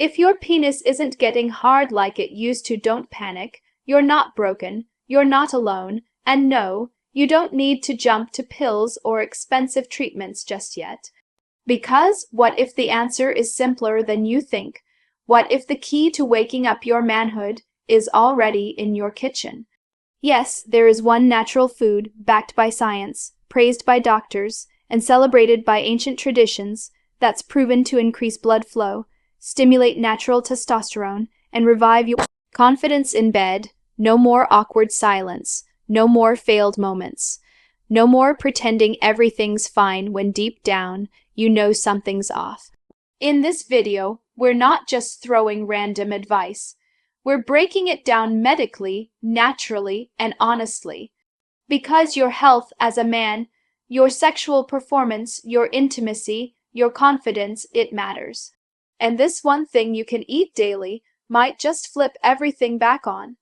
If your penis isn't getting hard like it used to, don't panic. You're not broken, you're not alone, and no, you don't need to jump to pills or expensive treatments just yet. Because what if the answer is simpler than you think? What if the key to waking up your manhood is already in your kitchen? Yes, there is one natural food backed by science, praised by doctors, and celebrated by ancient traditions that's proven to increase blood flow, stimulate natural testosterone, and revive your confidence in bed. No more awkward silence, no more failed moments, no more pretending everything's fine when deep down you know something's off. In this video, we're not just throwing random advice. We're breaking it down medically, naturally, and honestly. Because your health as a man, your sexual performance, your intimacy, your confidence, it matters. And this one thing you can eat daily might just flip everything back on.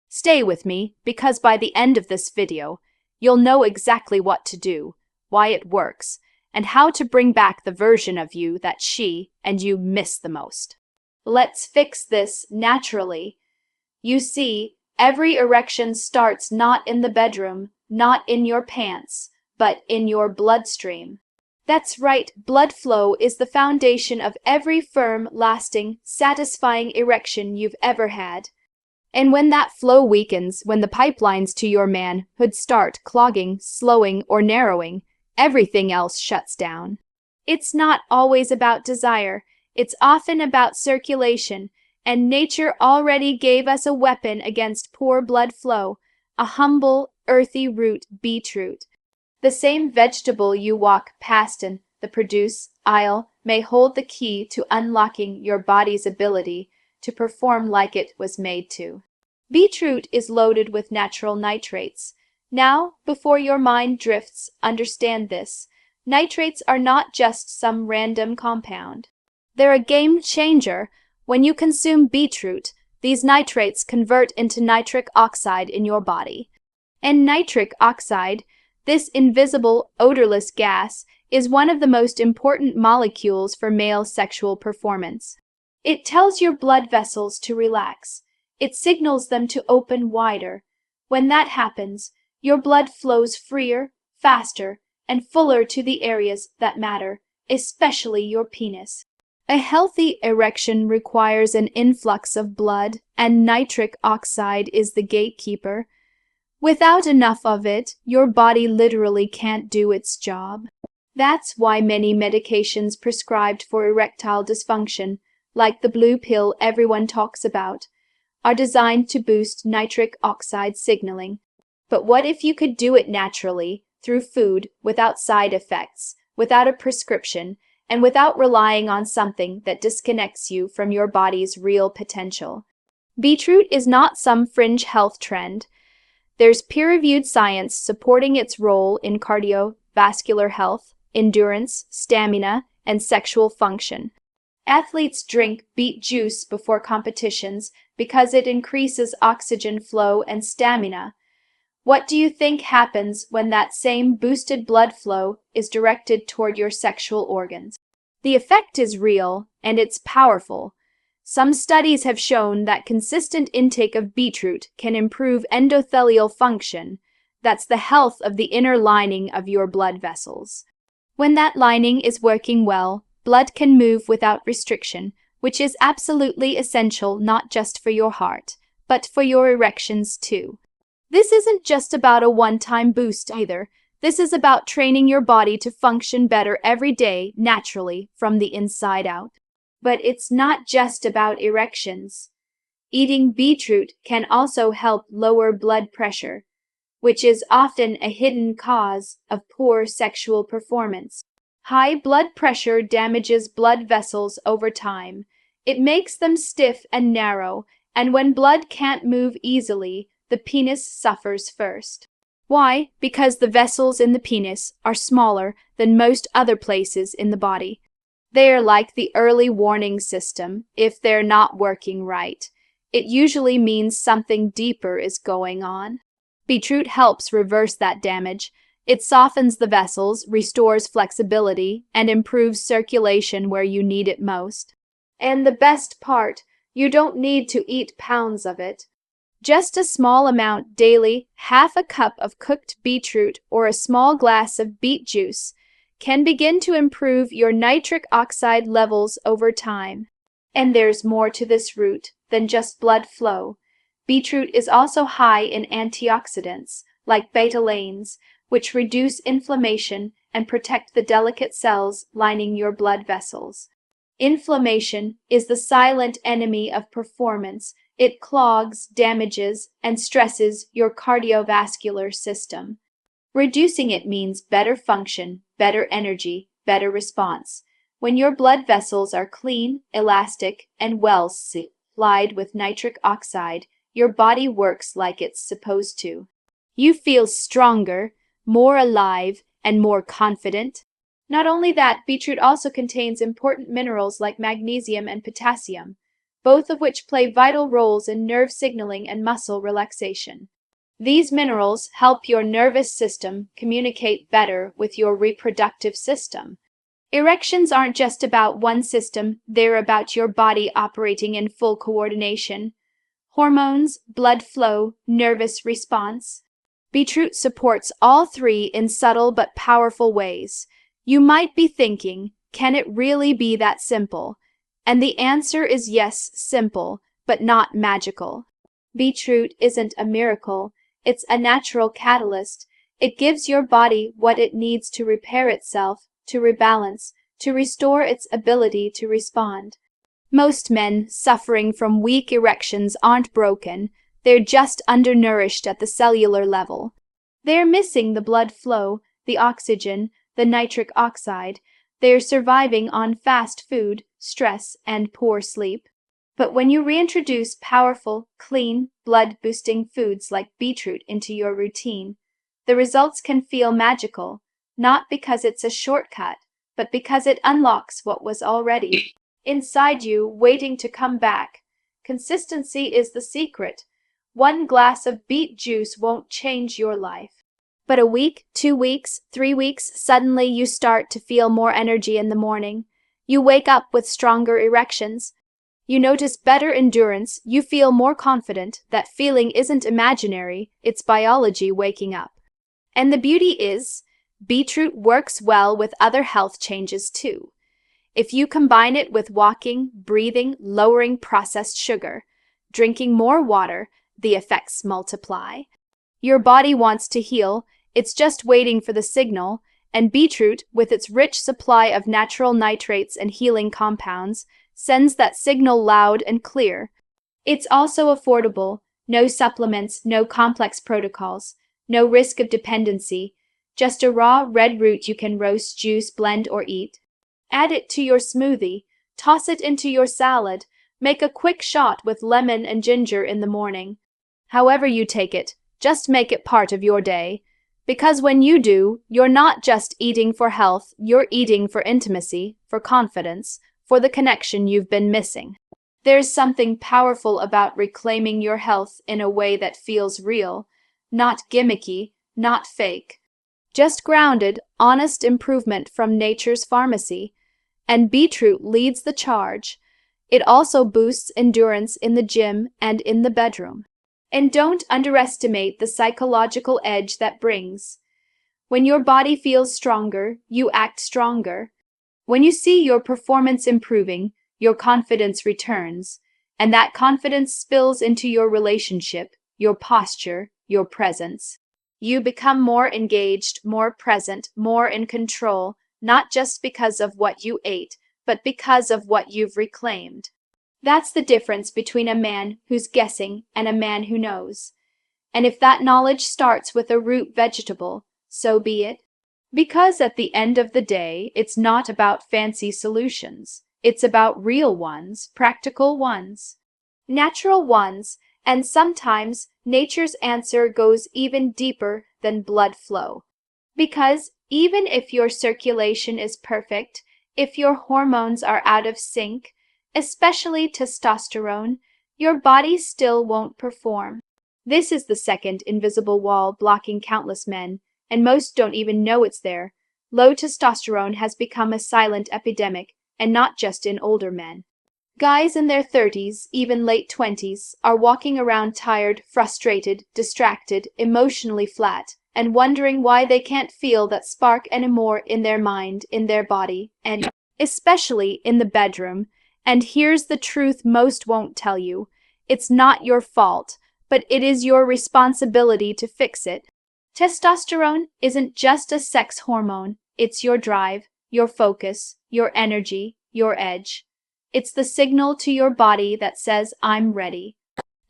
Stay with me, because by the end of this video, you'll know exactly what to do, why it works, and how to bring back the version of you that she and you miss the most. Let's fix this naturally. You see, every erection starts not in the bedroom, not in your pants, but in your bloodstream. That's right, blood flow is the foundation of every firm, lasting, satisfying erection you've ever had. And when that flow weakens, when the pipelines to your manhood start clogging, slowing, or narrowing, everything else shuts down. It's not always about desire, it's often about circulation, and nature already gave us a weapon against poor blood flow, a humble, earthy root, beetroot. The same vegetable you walk past in the produce aisle may hold the key to unlocking your body's ability to perform like it was made to. Beetroot is loaded with natural nitrates. Now, before your mind drifts, understand this. Nitrates are not just some random compound. They're a game changer. When you consume beetroot, these nitrates convert into nitric oxide in your body. And nitric oxide, this invisible, odorless gas, is one of the most important molecules for male sexual performance. It tells your blood vessels to relax. It signals them to open wider. When that happens, your blood flows freer, faster, and fuller to the areas that matter, especially your penis. A healthy erection requires an influx of blood, and nitric oxide is the gatekeeper. Without enough of it, your body literally can't do its job. That's why many medications prescribed for erectile dysfunction, like the blue pill everyone talks about, are designed to boost nitric oxide signaling. But what if you could do it naturally, through food, without side effects, without a prescription, and without relying on something that disconnects you from your body's real potential? Beetroot is not some fringe health trend. There's peer-reviewed science supporting its role in cardiovascular health, endurance, stamina, and sexual function. Athletes drink beet juice before competitions because it increases oxygen flow and stamina. What do you think happens when that same boosted blood flow is directed toward your sexual organs? The effect is real, and it's powerful. Some studies have shown that consistent intake of beetroot can improve endothelial function. That's the health of the inner lining of your blood vessels. When that lining is working well, blood can move without restriction, which is absolutely essential not just for your heart, but for your erections too. This isn't just about a one-time boost either. This is about training your body to function better every day, naturally, from the inside out. But it's not just about erections. Eating beetroot can also help lower blood pressure, which is often a hidden cause of poor sexual performance. High blood pressure damages blood vessels over time. It makes them stiff and narrow, and when blood can't move easily, the penis suffers first. Why? Because the vessels in the penis are smaller than most other places in the body. They are like the early warning system. If they're not working right, it usually means something deeper is going on. Beetroot helps reverse that damage. It softens the vessels, restores flexibility, and improves circulation where you need it most. And the best part, you don't need to eat pounds of it. Just a small amount daily, half a cup of cooked beetroot or a small glass of beet juice, can begin to improve your nitric oxide levels over time. And there's more to this root than just blood flow. Beetroot is also high in antioxidants, like betalains, which reduce inflammation and protect the delicate cells lining your blood vessels. Inflammation is the silent enemy of performance. It clogs, damages, and stresses your cardiovascular system. Reducing it means better function, better energy, better response. When your blood vessels are clean, elastic, and well supplied with nitric oxide, your body works like it's supposed to. You feel stronger, more alive, and more confident. Not only that, beetroot also contains important minerals like magnesium and potassium, both of which play vital roles in nerve signaling and muscle relaxation. These minerals help your nervous system communicate better with your reproductive system. Erections aren't just about one system, they're about your body operating in full coordination. Hormones, blood flow, nervous response. Beetroot supports all three in subtle but powerful ways. You might be thinking, can it really be that simple? And the answer is yes, simple, but not magical. Beetroot isn't a miracle, it's a natural catalyst. It gives your body what it needs to repair itself, to rebalance, to restore its ability to respond. Most men suffering from weak erections aren't broken, they're just undernourished at the cellular level. They're missing the blood flow, the oxygen, the nitric oxide. They're surviving on fast food, stress, and poor sleep. But when you reintroduce powerful, clean, blood-boosting foods like beetroot into your routine, the results can feel magical, not because it's a shortcut, but because it unlocks what was already inside you, waiting to come back. Consistency is the secret. One glass of beet juice won't change your life. But a week, 2 weeks, 3 weeks, suddenly you start to feel more energy in the morning. You wake up with stronger erections. You notice better endurance. You feel more confident. That feeling isn't imaginary, it's biology waking up. And the beauty is, beetroot works well with other health changes too. If you combine it with walking, breathing, lowering processed sugar, drinking more water, the effects multiply. Your body wants to heal, it's just waiting for the signal, and beetroot, with its rich supply of natural nitrates and healing compounds, sends that signal loud and clear. It's also affordable, no supplements, no complex protocols, no risk of dependency, just a raw red root you can roast, juice, blend, or eat. Add it to your smoothie, toss it into your salad, make a quick shot with lemon and ginger in the morning. However you take it, just make it part of your day. Because when you do, you're not just eating for health, you're eating for intimacy, for confidence, for the connection you've been missing. There's something powerful about reclaiming your health in a way that feels real, not gimmicky, not fake. Just grounded, honest improvement from nature's pharmacy. And beetroot leads the charge. It also boosts endurance in the gym and in the bedroom. And don't underestimate the psychological edge that brings. When your body feels stronger, you act stronger. When you see your performance improving, your confidence returns, and that confidence spills into your relationship, your posture, your presence. You become more engaged, more present, more in control, not just because of what you ate, but because of what you've reclaimed. That's the difference between a man who's guessing and a man who knows. And if that knowledge starts with a root vegetable, so be it. Because at the end of the day, it's not about fancy solutions. It's about real ones, practical ones, natural ones, and sometimes nature's answer goes even deeper than blood flow. Because even if your circulation is perfect, if your hormones are out of sync, especially testosterone, your body still won't perform. This is the second invisible wall blocking countless men, and most don't even know it's there. Low testosterone has become a silent epidemic, and not just in older men. Guys in their 30s, even late 20s, are walking around tired, frustrated, distracted, emotionally flat, and wondering why they can't feel that spark anymore in their mind, in their body, and especially in the bedroom. And here's the truth most won't tell you. It's not your fault, but it is your responsibility to fix it. Testosterone isn't just a sex hormone, it's your drive, your focus, your energy, your edge. It's the signal to your body that says, I'm ready.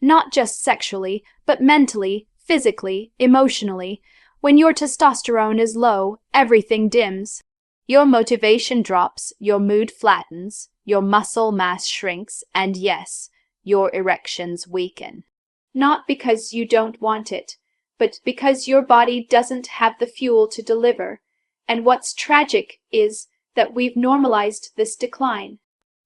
Not just sexually, but mentally, physically, emotionally. When your testosterone is low, everything dims. Your motivation drops, your mood flattens, your muscle mass shrinks, and yes, your erections weaken. Not because you don't want it, but because your body doesn't have the fuel to deliver. And what's tragic is that we've normalized this decline.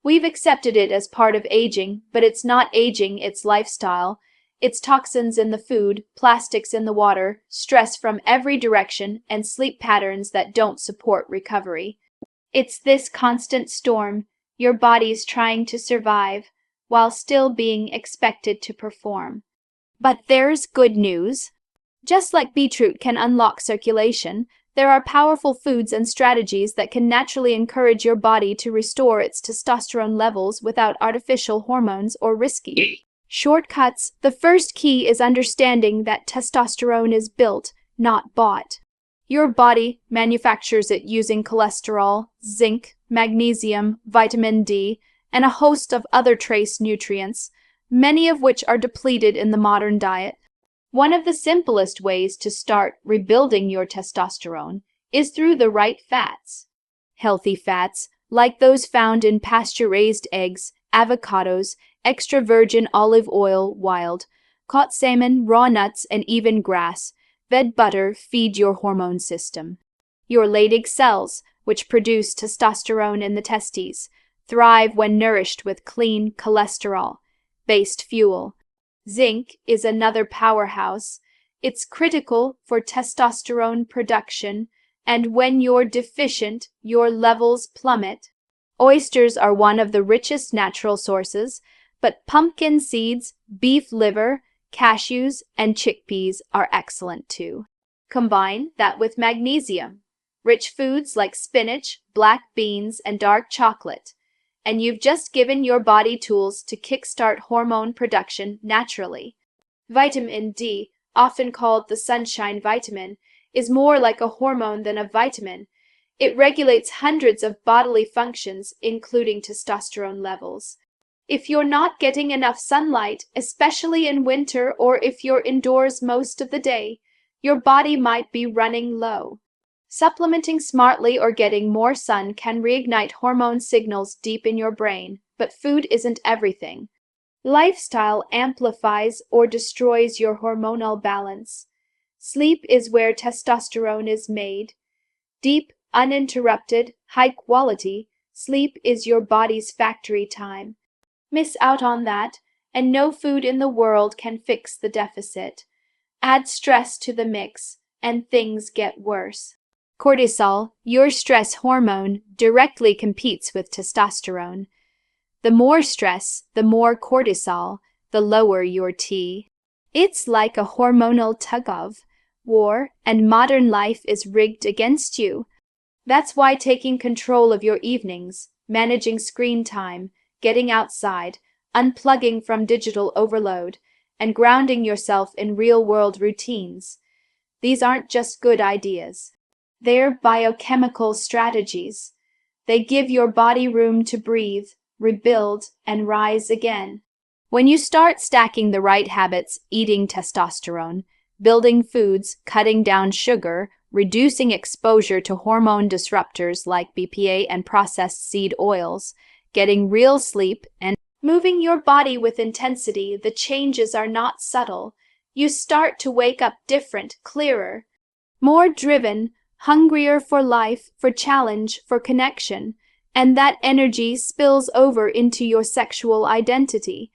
We've accepted it as part of aging, but it's not aging, it's lifestyle. It's toxins in the food, plastics in the water, stress from every direction, and sleep patterns that don't support recovery. It's this constant storm, your body's trying to survive, while still being expected to perform. But there's good news. Just like beetroot can unlock circulation, there are powerful foods and strategies that can naturally encourage your body to restore its testosterone levels without artificial hormones or risky shortcuts. The first key is understanding that testosterone is built, not bought. Your body manufactures it using cholesterol, zinc, magnesium, vitamin D, and a host of other trace nutrients, many of which are depleted in the modern diet. One of the simplest ways to start rebuilding your testosterone is through the right fats. Healthy fats, like those found in pasture-raised eggs, avocados, extra virgin olive oil, wild caught salmon, raw nuts, and even grass, fed butter feed your hormone system. Your Leydig cells, which produce testosterone in the testes, thrive when nourished with clean cholesterol-based fuel. Zinc is another powerhouse. It's critical for testosterone production, and when you're deficient, your levels plummet. Oysters are one of the richest natural sources, but pumpkin seeds, beef liver, cashews, and chickpeas are excellent too. Combine that with magnesium, rich foods like spinach, black beans, and dark chocolate, and you've just given your body tools to kickstart hormone production naturally. Vitamin D, often called the sunshine vitamin, is more like a hormone than a vitamin. It regulates hundreds of bodily functions, including testosterone levels. If you're not getting enough sunlight, especially in winter, or if you're indoors most of the day, your body might be running low. Supplementing smartly or getting more sun can reignite hormone signals deep in your brain, but food isn't everything. Lifestyle amplifies or destroys your hormonal balance. Sleep is where testosterone is made. Deep, uninterrupted, high-quality sleep is your body's factory time. Miss out on that, and no food in the world can fix the deficit. Add stress to the mix, and things get worse. Cortisol, your stress hormone, directly competes with testosterone. The more stress, the more cortisol, the lower your T. It's like a hormonal tug-of-war, and modern life is rigged against you. That's why taking control of your evenings, managing screen time, getting outside, unplugging from digital overload, and grounding yourself in real-world routines. These aren't just good ideas. They're biochemical strategies. They give your body room to breathe, rebuild, and rise again. When you start stacking the right habits, eating testosterone, building foods, cutting down sugar, reducing exposure to hormone disruptors like BPA and processed seed oils, getting real sleep, and moving your body with intensity, the changes are not subtle. You start to wake up different, clearer, more driven, hungrier for life, for challenge, for connection, and that energy spills over into your sexual identity.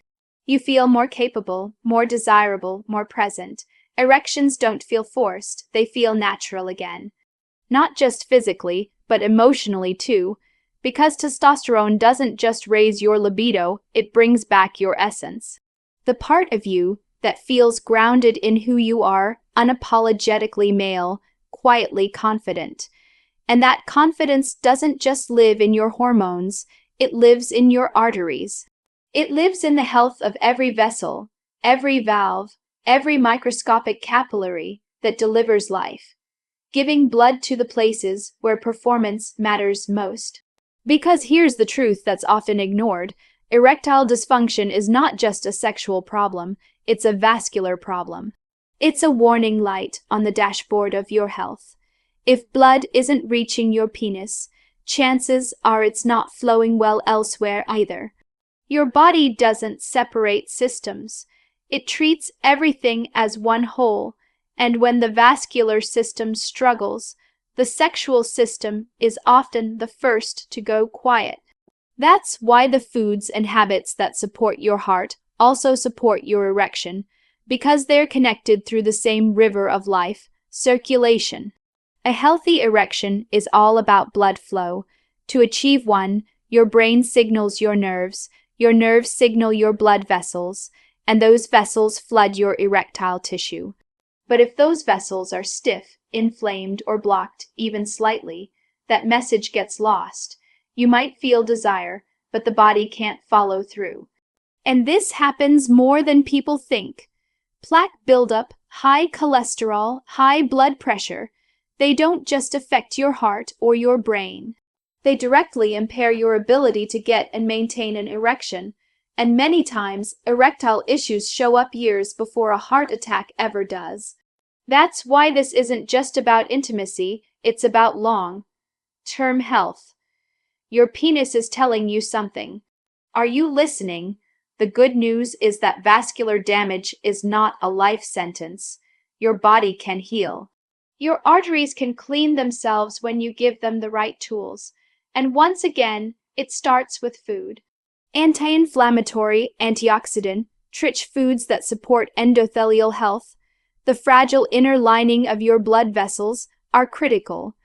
You feel more capable, more desirable, more present. Erections don't feel forced, they feel natural again. Not just physically, but emotionally too. Because testosterone doesn't just raise your libido, it brings back your essence. The part of you that feels grounded in who you are, unapologetically male, quietly confident. And that confidence doesn't just live in your hormones, it lives in your arteries. It lives in the health of every vessel, every valve, every microscopic capillary that delivers life, giving blood to the places where performance matters most. Because here's the truth that's often ignored: erectile dysfunction is not just a sexual problem, it's a vascular problem. It's a warning light on the dashboard of your health. If blood isn't reaching your penis, chances are it's not flowing well elsewhere either. Your body doesn't separate systems. It treats everything as one whole, and when the vascular system struggles, the sexual system is often the first to go quiet. That's why the foods and habits that support your heart also support your erection, because they're connected through the same river of life, circulation. A healthy erection is all about blood flow. To achieve one, your brain signals your nerves signal your blood vessels, and those vessels flood your erectile tissue. But if those vessels are stiff, inflamed, or blocked even slightly, that message gets lost. You might feel desire, but the body can't follow through. And this happens more than people think. Plaque buildup, high cholesterol, high blood pressure, they don't just affect your heart or your brain. They directly impair your ability to get and maintain an erection, and many times erectile issues show up years before a heart attack ever does. That's why this isn't just about intimacy, it's about long-term health. Your penis is telling you something. Are you listening? The good news is that vascular damage is not a life sentence. Your body can heal. Your arteries can clean themselves when you give them the right tools. And once again, it starts with food. Anti-inflammatory, antioxidant, rich foods that support endothelial health, the fragile inner lining of your blood vessels, are critical.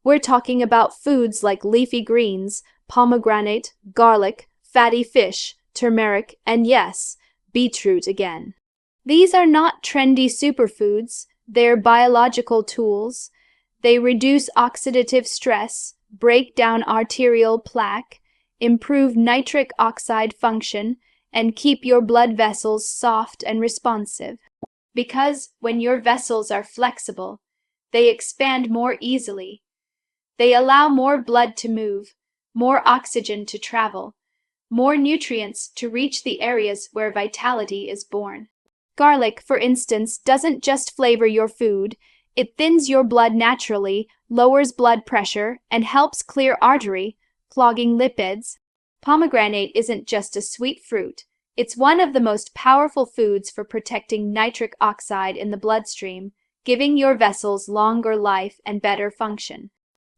We're talking about foods like leafy greens, pomegranate, garlic, fatty fish, turmeric, and yes, beetroot again. These are not trendy superfoods, they're biological tools. They reduce oxidative stress, break down arterial plaque, improve nitric oxide function, and keep your blood vessels soft and responsive. Because when your vessels are flexible, they expand more easily. They allow more blood to move, more oxygen to travel, more nutrients to reach the areas where vitality is born. Garlic, for instance, doesn't just flavor your food, it thins your blood naturally, lowers blood pressure, and helps clear artery, clogging lipids. Pomegranate isn't just a sweet fruit, it's one of the most powerful foods for protecting nitric oxide in the bloodstream, giving your vessels longer life and better function.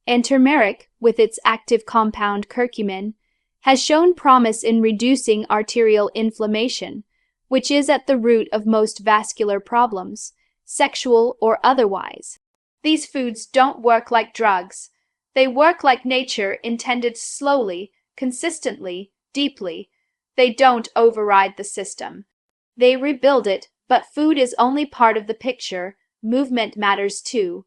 And turmeric, with its active compound curcumin, has shown promise in reducing arterial inflammation, which is at the root of most vascular problems, sexual or otherwise. These foods don't work like drugs. They work like nature intended: slowly, consistently, deeply. They don't override the system. They rebuild it, but food is only part of the picture. Movement matters too.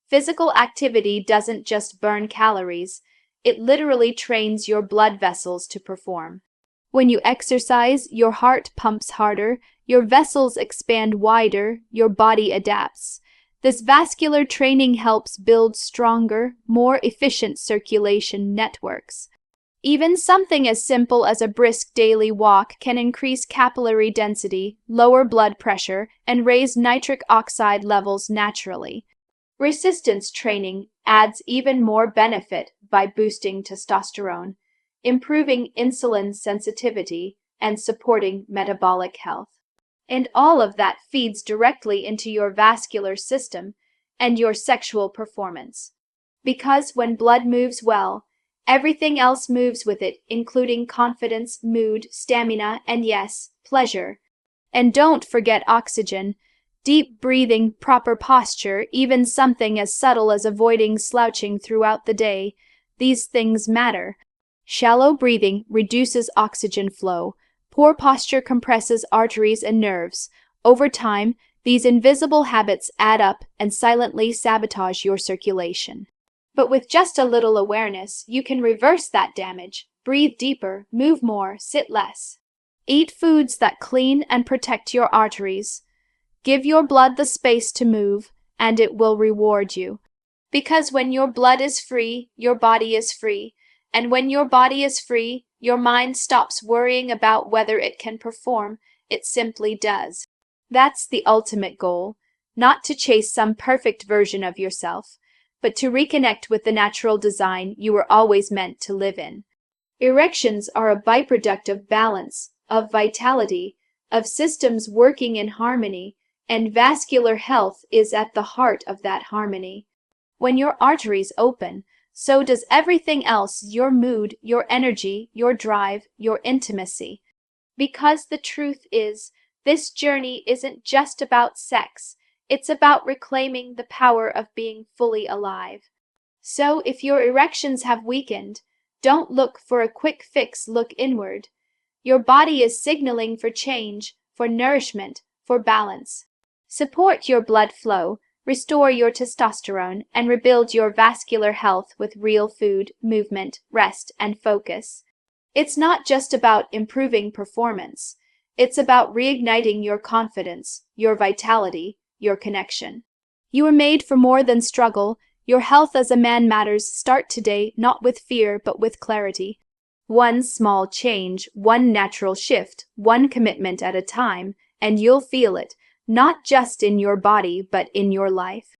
Physical activity doesn't just burn calories, it literally trains your blood vessels to perform. When you exercise, your heart pumps harder, your vessels expand wider, your body adapts. This vascular training helps build stronger, more efficient circulation networks. Even something as simple as a brisk daily walk can increase capillary density, lower blood pressure, and raise nitric oxide levels naturally. Resistance training adds even more benefit by boosting testosterone, improving insulin sensitivity, and supporting metabolic health. And all of that feeds directly into your vascular system and your sexual performance. Because when blood moves well, everything else moves with it, including confidence, mood, stamina, and yes, pleasure. And don't forget oxygen. Deep breathing, proper posture, even something as subtle as avoiding slouching throughout the day, These things matter. Shallow breathing reduces oxygen flow. Poor posture compresses arteries and nerves. Over time, these invisible habits add up and silently sabotage your circulation. But with just a little awareness, you can reverse that damage. Breathe deeper, move more, sit less. Eat foods that clean and protect your arteries. Give your blood the space to move, and it will reward you. Because when your blood is free, your body is free. And when your body is free, your mind stops worrying about whether it can perform, it simply does. That's the ultimate goal, not to chase some perfect version of yourself, but to reconnect with the natural design you were always meant to live in. Erections are a byproduct of balance, of vitality, of systems working in harmony, and vascular health is at the heart of that harmony. When your arteries open, so does everything else: your mood, your energy, your drive, your intimacy. Because the truth is, this journey isn't just about sex, it's about reclaiming the power of being fully alive. So if your erections have weakened, don't look for a quick fix, look inward. Your body is signaling for change, for nourishment, for balance. Support your blood flow, restore your testosterone, and rebuild your vascular health with real food, movement, rest, and focus. It's not just about improving performance. It's about reigniting your confidence, your vitality, your connection. You were made for more than struggle. Your health as a man matters. Start today, not with fear, but with clarity. One small change, one natural shift, one commitment at a time, and you'll feel it, not just in your body, but in your life.